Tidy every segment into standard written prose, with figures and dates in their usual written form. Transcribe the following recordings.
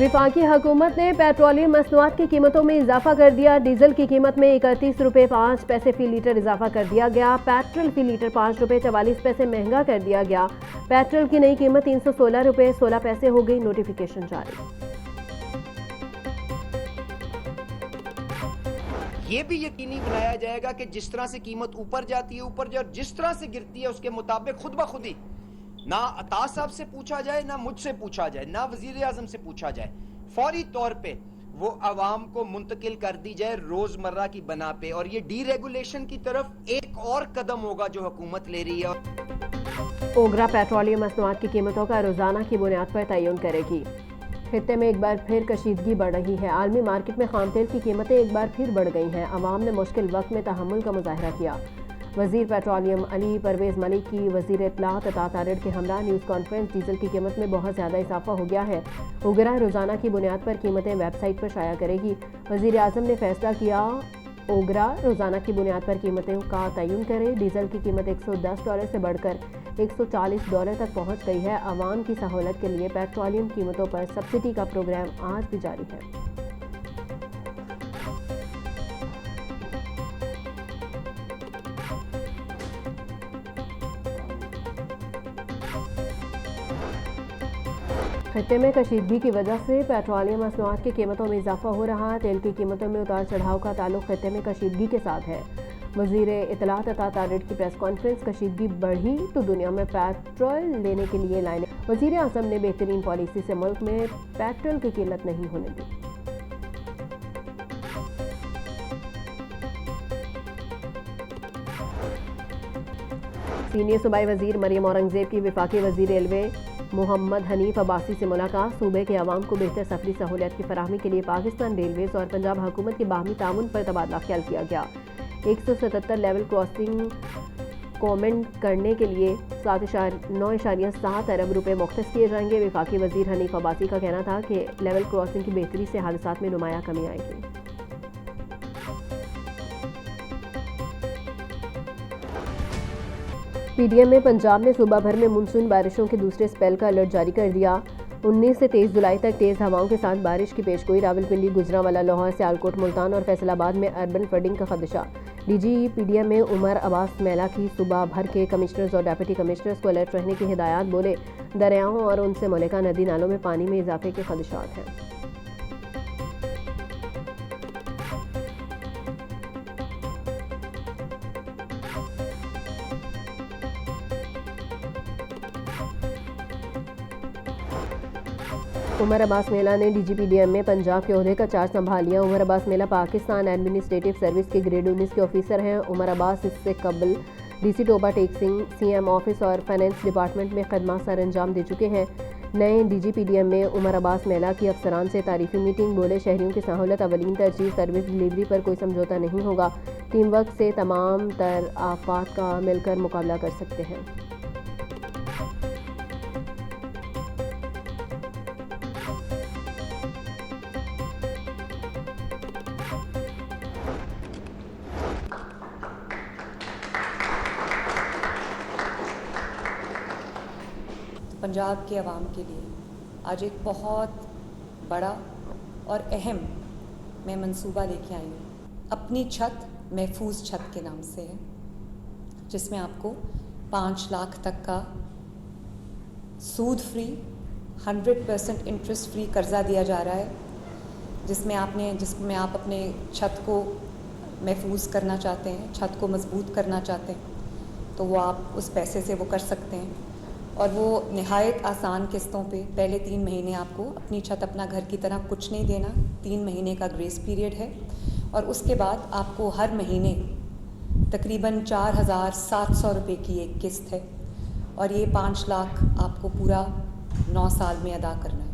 वफाकी हुकूमत ने पेट्रोलियम मसनूआत की कीमतों में इजाफा कर दिया। डीजल की कीमत में 31 रुपये 5 पैसे फी लीटर इजाफा कर दिया गया। पेट्रोल फी लीटर 5 रुपये 44 पैसे महंगा कर दिया गया। पेट्रोल की नई कीमत 316 रुपये 16 पैसे हो गई। नोटिफिकेशन जारी। ये भी यकीनी बनाया जाएगा कि जिस तरह से कीमत ऊपर जाती है ऊपर जाए, और जिस तरह से गिरती है उसके मुताबिक खुद ब खुद ही ना अता साहब से पूछा जाए, ना मुझसे पूछा जाए, ना वजीर आजम से पूछा जाए, फौरी तौर पे वो अवाम को मुंतकिल कर दी जाए रोजमर्रा की बना पे। और ये डीरेगुलेशन की तरफ एक और कदम होगा जो हुकूमत ले रही है। ओगरा पेट्रोलियम मसनूआत की कीमतों का रोजाना की बुनियाद पर तयन करेगी। खित्ते में एक बार फिर कशीदगी बढ़ रही है। आलमी मार्केट में खाम तेल की कीमतें एक बार फिर बढ़ गई हैं। अवाम ने मुश्किल वक्त में तहम्मुल का मुजाहरा किया। वजीर पेट्रोलियम अली परवेज मलिक की वजीर इत्तलात अता तारिड़ के हमरा न्यूज़ कॉन्फ्रेंस। डीजल की कीमत में बहुत ज़्यादा इजाफा हो गया है। ओगरा रोज़ाना की बुनियाद पर कीमतें वेबसाइट पर शाया करेगी। वजीर आज़म ने फैसला किया ओगरा रोज़ाना की बुनियाद पर कीमतों का तयन करे। डीजल की कीमत $110 से बढ़कर $140 तक पहुंच गई है। आवाम की सहूलत के लिए पेट्रोलियम कीमतों पर सब्सिडी का प्रोग्राम आज भी जारी है। खत्ते में कशीदगी की वजह से पेट्रोलियम मसनूआत की कीमतों में इजाफा हो रहा है। तेल की कीमतों में उतार चढ़ाव का ताल्लुक खत्ते में कशीदगी के साथ है। वजीर इत्तलात अता तारिड़ की प्रेस कॉन्फ्रेंस। कशीदगी बढ़ी तो दुनिया में पेट्रोल लेने के लिए लाइनें। वजीर आज़म ने बेहतरीन पॉलिसी से मुल्क में पेट्रोल की किल्लत नहीं होने दी। सीनियर सूबाई वजीर मरियम औरंगजेब की वफाकी वजीर रेलवे मोहम्मद हनीफ अब्बासी से मुलाकात। सूबे के अवाम को बेहतर सफरी सहूलियत की फराहमी के लिए पाकिस्तान रेलवेज और पंजाब हुकूमत के बाहमी ताउन पर तबादला ख्याल किया गया। 177 लेवल क्रॉसिंग कॉमेंट करने के लिए 9.7 अरब रुपए मुख्तस किए जाएंगे। वफाकी वजीर हनीफ अब्बासी का कहना था कि लेवल क्रॉसिंग की बेहतरी से हादसात में नुमाया कमी आएगी। पीडीएम में पंजाब ने सूबा भर में मानसून बारिशों के दूसरे स्पेल का अलर्ट जारी कर दिया। 19 से 23 जुलाई तक तेज़ हवाओं के साथ बारिश की पेशगोई। रावलपिंडी, गुजरांवाला, लाहौर, सियालकोट, मुल्तान और फैसलाबाद में अर्बन फ्लडिंग का खदशा। डीजी पीडीएम में उमर अब्बास मेला की सूबा भर के कमिश्नर्स और डिप्टी कमिश्नर्स को अलर्ट रहने की हिदायत। बोले दरियाओं और उनसे मुल्का नदी नालों में पानी में इजाफे के खदशात हैं। उमर अब्बास मेला ने डीजीपीडीएम में पंजाब के ओहदे का चार्ज संभाल लिया। उमर अब्बास मेला पाकिस्तान एडमिनिस्ट्रेटिव सर्विस के ग्रेड 19 के ऑफिसर हैं। उमर अब्बास इससे कबल डीसी टोबा टेक्सिंग, सीएम ऑफिस और फाइनेंस डिपार्टमेंट में खदमात सर अंजाम दे चुके हैं। नए डीजीपीडीएम में उमर अब्बास मेला की अफसरान से तारीफी मीटिंग। बोले शहरियों की सहूलत अवलीन तरजीह, सर्विस डिलीवरी पर कोई समझौता नहीं होगा। टीम वर्क से तमाम तर आफात का मिलकर मुकाबला कर सकते हैं। पंजाब के अवाम के लिए आज एक बहुत बड़ा और अहम मैं मंसूबा लेके आई हूँ। अपनी छत महफूज छत के नाम से है, जिसमें आपको 5 लाख तक का सूद फ्री 100% इंटरेस्ट फ्री कर्जा दिया जा रहा है, जिसमें आप अपने छत को महफूज करना चाहते हैं, छत को मजबूत करना चाहते हैं, तो वो आप उस पैसे से वो कर सकते हैं। और वो निहायत आसान किस्तों पे पहले 3 महीने आपको अपनी छत अपना घर की तरह कुछ नहीं देना, 3 महीने का ग्रेस पीरियड है। और उसके बाद आपको हर महीने तकरीबन 4,700 रुपये की एक किस्त है, और ये 5 लाख आपको पूरा 9 साल में अदा करना है।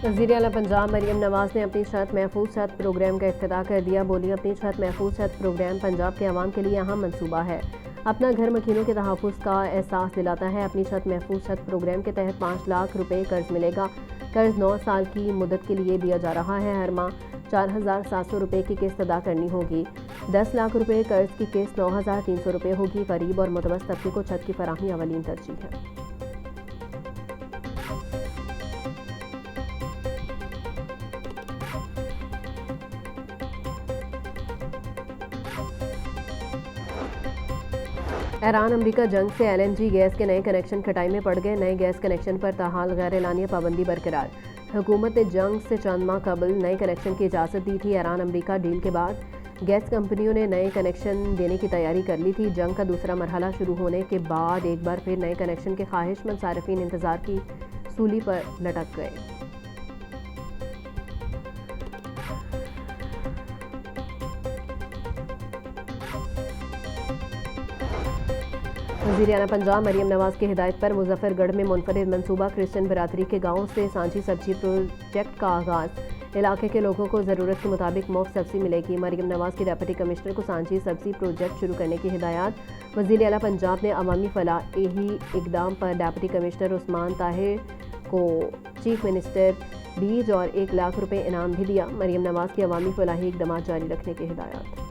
वज़ीर आला पंजाब मरियम नवाज़ ने अपनी छत महफूज छत प्रोग्राम का इफ्तिताह कर दिया। बोली अपनी छत महफूज छत प्रोग्राम पंजाब के अवाम के लिए अहम मनसूबा है। अपना घर मकीनों के तहफ़्फ़ुज़ का एहसास दिलाता है। अपनी छत महफूज छत प्रोग्राम के तहत 5 लाख रुपए कर्ज मिलेगा। कर्ज 9 साल की मुद्दत के लिए दिया जा रहा है। हर माह 4,700 रुपये की किस्त अदा करनी होगी। 10 लाख रुपए कर्ज की किस्त 9,300 रुपये होगी। गरीब और मुतवस्सित तबके को छत की फराहमी अवलीन तरजीह है। ईरान अमेरिका जंग से एलएनजी गैस के नए कनेक्शन खटाई में पड़ गए। नए गैस कनेक्शन पर ताहाल गैर एलानिया पाबंदी बरकरार। हुकूमत ने जंग से चंद माह कबल नए कनेक्शन की इजाज़त दी थी। ईरान अमेरिका डील के बाद गैस कंपनियों ने नए कनेक्शन देने की तैयारी कर ली थी। जंग का दूसरा मरहला शुरू होने के बाद एक बार फिर नए कनेक्शन के ख्वाहिशमंद सार्फिन इंतज़ार की सूली पर लटक गए। वज़ीर आला पंजाब मरियम नवाज की हिदायत पर मुजफ्फरगढ़ में मुनफरिद मंसूबा क्रिश्चियन बरादरी के गाँव से सांझी सब्जी प्रोजेक्ट का आगाज़। इलाके के लोगों को ज़रूरत के मुताबिक मुफ्त सब्ज़ी मिलेगी। मरियम नवाज की डिप्टी कमिश्नर को सांझी सब्ज़ी प्रोजेक्ट शुरू करने की हिदायत। वज़ीर आला पंजाब ने अवामी फलाही इकदाम पर डिप्टी कमिश्नर उस्मान ताहिर को चीफ मिनिस्टर बीज और 1 लाख रुपए इनाम भी दिया। मरियम नवाज की अवामी फलाही इकदाम जारी रखने की हिदायत।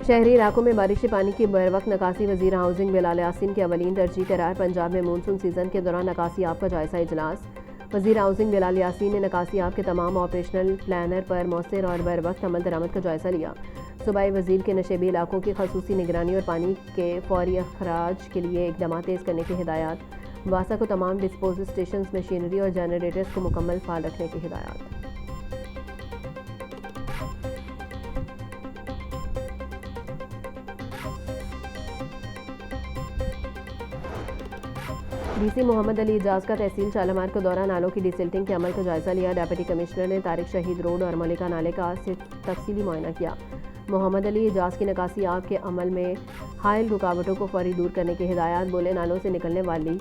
शहरी इलाकों में बारिशी पानी की बरवक्त निकासी। वज़ीर हाउसिंग बिलाल यासीन की अवलीन तरजीह करार। पंजाब में मानसून सीजन के दौरान निकासी आप का जायजा इजलास। वज़ीर हाउसिंग बिलाल यासीन ने निकासी आप के तमाम ऑपरेशनल प्लानर पर मौसर और बरवक्त अमल दरामद का जायजा लिया। सूबाई वज़ीर के नशेबी इलाकों की खसूसी निगरानी और पानी के फौरी अखराज के लिए इकदाम तेज़ करने की हिदायत। वासा को तमाम डिस्पोजल स्टेशन, मशीनरी और जनरेटर्स को मुकम्मल फाल रखने की हिदायत। डीसी मोहम्मद अली इजाज का तहसील शालामार के दौरान नालों की डिसिल्टिंग के अमल का जायजा लिया। डिप्टी कमिश्नर ने तारिक शहीद रोड और मलिका नाले का आज से तफसीली मुआयना किया। मोहम्मद अली इजाज की निकासी आप के अमल में हायल रुकावटों को फौरी दूर करने की हिदायत। बोले नालों से निकलने वाली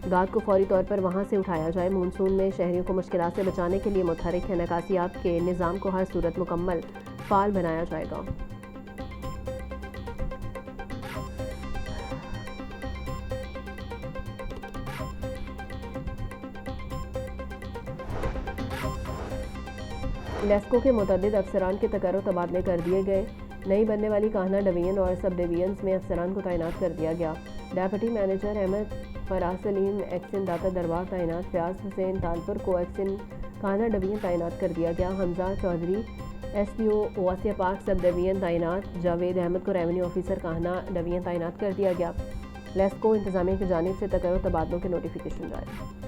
गाद को फौरी तौर पर वहां से उठाया जाए। मानसून में शहरियों को मुश्किलात से बचाने के लिए मुतहरिक है। निकासी आप के निज़ाम को हर सूरत मुकम्मल फाल बनाया जाएगा। लेस्को के मुतअद्दिद अफसरान के तकर्रुर तबादले कर दिए गए। नई बनने वाली कान्हा डिवीजन और सब डिवीजन्स में अफसरान को तैनात कर दिया गया। डेप्यूटी मैनेजर अहमद फराज सलीम एक्सिन दाता दरबार तैनात। फयाज हुसैन तालपुर को एक्सिन कान्हा डिवीजन तैनात कर दिया गया। Hamza Chaudhary SPO Osia park sub division तैनात। जावेद अहमद को रेवेन्यू ऑफिसर कान्हा डिवीजन तैनात कर दिया गया। लेस्को इंतजामिया की जानिब से तकर्रुर तबादलों के नोटिफिकेशन जारी।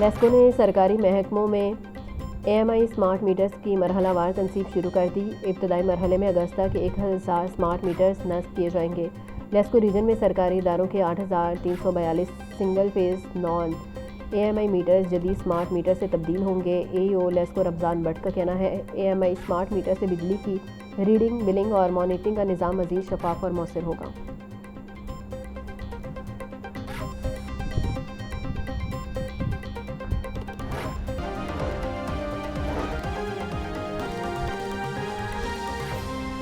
लेस्को ने सरकारी महकमों में AMI स्मार्ट मीटर्स की मरहलावार तनसीब शुरू कर दी। इब्तदाई मरहले में अगस्त तक 1000 स्मार्ट मीटर्स नस्ब किए जाएंगे। लेस्को रीजन में सरकारी इदारों के 8342 single phase non AMI meters जदीद स्मार्ट मीटर से तब्दील होंगे। AEO लेस्को रमज़ान भट्ट का कहना है AMI स्मार्ट मीटर से बिजली की रीडिंग, बिलिंग और मॉनिटरिंग का निज़ाम मज़ीद शफाफ और मौसर होगा।